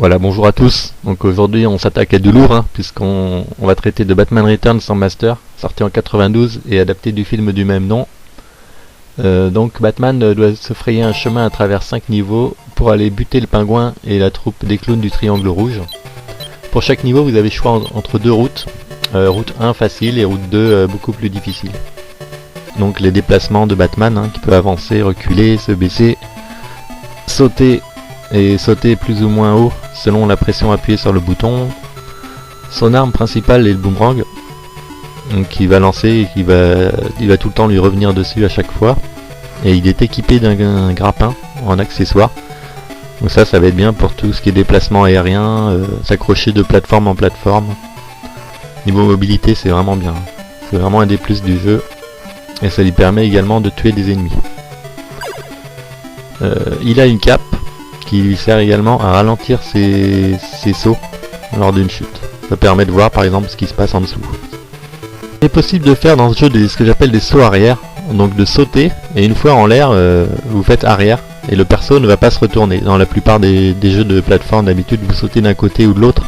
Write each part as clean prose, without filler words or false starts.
Voilà, bonjour à tous. Donc aujourd'hui on s'attaque à du lourd, puisqu'on va traiter de Batman Returns en Master, sorti en 92 et adapté du film du même nom. Donc Batman doit se frayer un chemin à travers 5 niveaux pour aller buter le pingouin et la troupe des clowns du Triangle Rouge. Pour chaque niveau vous avez choix entre deux routes, route 1 facile et route 2 beaucoup plus difficile. Donc les déplacements de Batman qui peut avancer, reculer, se baisser, sauter et sauter plus ou moins haut selon la pression appuyée sur le bouton. Son arme principale est le boomerang, donc qui va lancer et il va tout le temps lui revenir dessus à chaque fois. Et il est équipé d'un grappin en accessoire. Donc ça va être bien pour tout ce qui est déplacement aérien, s'accrocher de plateforme en plateforme. Niveau mobilité c'est vraiment bien. C'est vraiment un des plus du jeu. Et ça lui permet également de tuer des ennemis. Il a une cape qui lui sert également à ralentir ses sauts lors d'une chute. Ça permet de voir par exemple ce qui se passe en dessous. Il est possible de faire dans ce jeu ce que j'appelle des sauts arrière, donc de sauter, et une fois en l'air, vous faites arrière, et le perso ne va pas se retourner. Dans la plupart des jeux de plateforme d'habitude, vous sautez d'un côté ou de l'autre,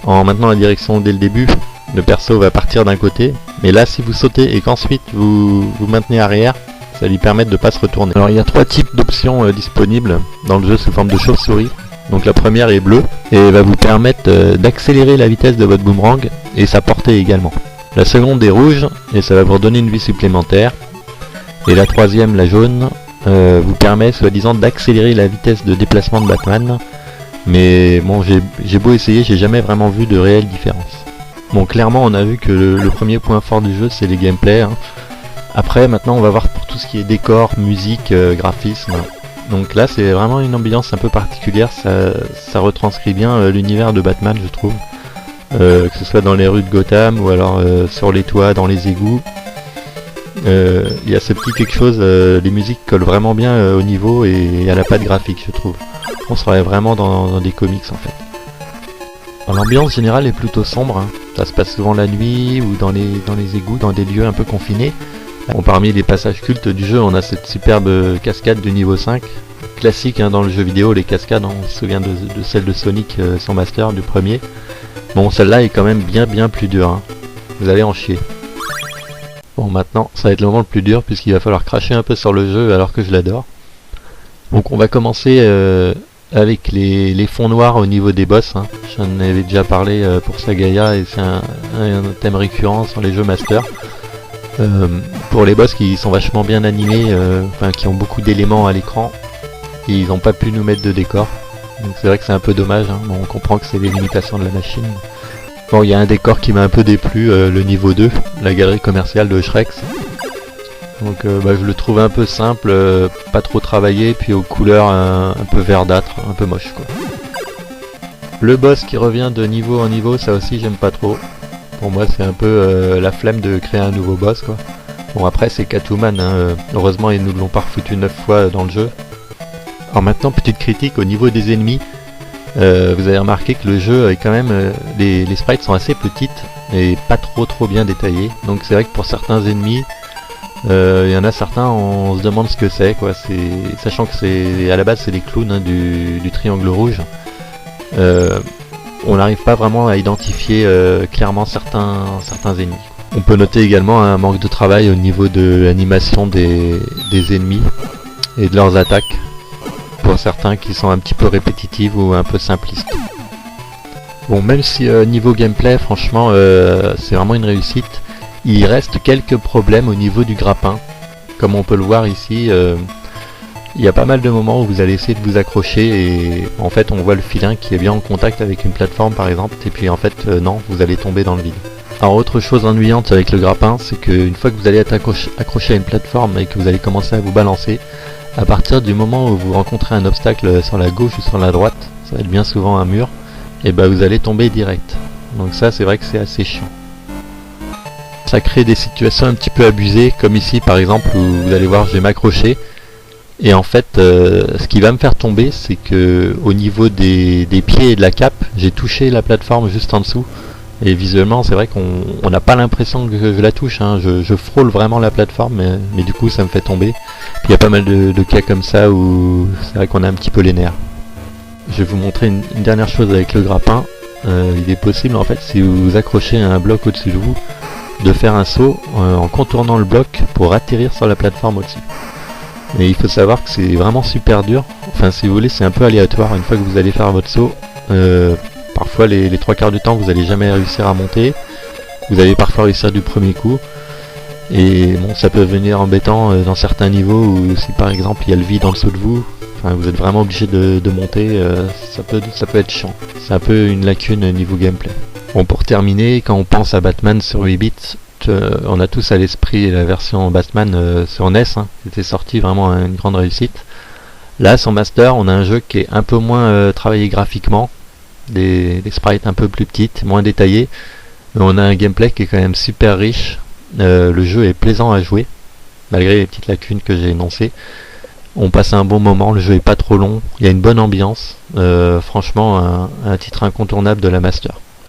en maintenant la direction dès le début, le perso va partir d'un côté, mais là si vous sautez et qu'ensuite vous maintenez arrière, ça lui permet de ne pas se retourner. Alors il y a 3 types d'options disponibles dans le jeu sous forme de chauve-souris. Donc la première est bleue et va vous permettre d'accélérer la vitesse de votre boomerang et sa portée également. La seconde est rouge et ça va vous redonner une vie supplémentaire. Et la troisième, la jaune, vous permet soi-disant d'accélérer la vitesse de déplacement de Batman. Mais bon, j'ai beau essayer, j'ai jamais vraiment vu de réelle différence. Bon, clairement on a vu que le premier point fort du jeu c'est les gameplays. Après, maintenant, on va voir pour tout ce qui est décor, musique, graphisme. Donc là, c'est vraiment une ambiance un peu particulière. Ça retranscrit bien l'univers de Batman, je trouve. Que ce soit dans les rues de Gotham ou alors sur les toits, dans les égouts. Il y a ce petit quelque chose, les musiques collent vraiment bien au niveau et à la patte graphique, je trouve. On serait vraiment dans des comics en fait. L'ambiance générale est plutôt sombre. Ça se passe souvent la nuit ou dans les égouts, dans des lieux un peu confinés. Bon, parmi les passages cultes du jeu, on a cette superbe cascade du niveau 5. Classique dans le jeu vidéo, les cascades, on se souvient de celle de Sonic sans Master, du premier. Bon, celle-là est quand même bien plus dure. Vous allez en chier. Bon, maintenant, ça va être le moment le plus dur, puisqu'il va falloir cracher un peu sur le jeu alors que je l'adore. Donc on va commencer avec les fonds noirs au niveau des boss. J'en avais déjà parlé pour Sagaya, et c'est un thème récurrent sur les jeux Master. Pour les boss qui sont vachement bien animés, qui ont beaucoup d'éléments à l'écran, et ils n'ont pas pu nous mettre de décor. Donc c'est vrai que c'est un peu dommage, Bon, on comprend que c'est les limitations de la machine. Bon, il y a un décor qui m'a un peu déplu, le niveau 2, la galerie commerciale de Shrek. Donc je le trouve un peu simple, pas trop travaillé, puis aux couleurs un peu verdâtres, un peu moche quoi. Le boss qui revient de niveau en niveau, ça aussi j'aime pas trop. Pour moi c'est un peu la flemme de créer un nouveau boss quoi. Bon après c'est Catwoman, heureusement ils nous l'ont pas refoutu 9 fois dans le jeu. Alors maintenant petite critique au niveau des ennemis. Vous avez remarqué que le jeu est quand même, les sprites sont assez petites et pas trop bien détaillées. Donc c'est vrai que pour certains ennemis, il y en a certains on se demande ce que c'est quoi. Sachant que c'est à la base c'est des clowns du Triangle Rouge. On n'arrive pas vraiment à identifier clairement certains ennemis. On peut noter également un manque de travail au niveau de l'animation des ennemis et de leurs attaques, pour certains qui sont un petit peu répétitives ou un peu simplistes. Bon, même si niveau gameplay, franchement, c'est vraiment une réussite, il reste quelques problèmes au niveau du grappin. Comme on peut le voir ici, il y a pas mal de moments où vous allez essayer de vous accrocher et en fait on voit le filin qui est bien en contact avec une plateforme par exemple, et puis en fait non, vous allez tomber dans le vide. Alors autre chose ennuyante avec le grappin, c'est qu'une fois que vous allez être accroché à une plateforme et que vous allez commencer à vous balancer, à partir du moment où vous rencontrez un obstacle sur la gauche ou sur la droite, ça va être bien souvent un mur, et vous allez tomber direct. Donc ça c'est vrai que c'est assez chiant. Ça crée des situations un petit peu abusées, comme ici par exemple où vous allez voir je vais m'accrocher. Et en fait, ce qui va me faire tomber, c'est que au niveau des pieds et de la cape, j'ai touché la plateforme juste en dessous. Et visuellement, c'est vrai qu'on n'a pas l'impression que je la touche. Je frôle vraiment la plateforme, mais du coup, ça me fait tomber. Puis il y a pas mal de cas comme ça où c'est vrai qu'on a un petit peu les nerfs. je vais vous montrer une dernière chose avec le grappin. Il est possible en fait, si vous accrochez un bloc au-dessus de vous, de faire un saut en contournant le bloc pour atterrir sur la plateforme au-dessus. Mais il faut savoir que c'est vraiment super dur. Enfin, si vous voulez, c'est un peu aléatoire. Une fois que vous allez faire votre saut, parfois les trois quarts du temps, vous n'allez jamais réussir à monter. Vous allez parfois réussir du premier coup. Et bon, ça peut venir embêtant dans certains niveaux où si par exemple il y a le vide en dessous de vous, enfin, vous êtes vraiment obligé de monter, ça peut être chiant. C'est un peu une lacune niveau gameplay. Bon, pour terminer, quand on pense à Batman sur 8 bits, on a tous à l'esprit la version Batman sur NES, hein, qui était sortie vraiment une grande réussite. Là, sur Master, on a un jeu qui est un peu moins travaillé graphiquement, des sprites un peu plus petites, moins détaillées, mais on a un gameplay qui est quand même super riche. Le jeu est plaisant à jouer, malgré les petites lacunes que j'ai énoncées. On passe un bon moment, le jeu est pas trop long, il y a une bonne ambiance. Franchement, un titre incontournable de la Master.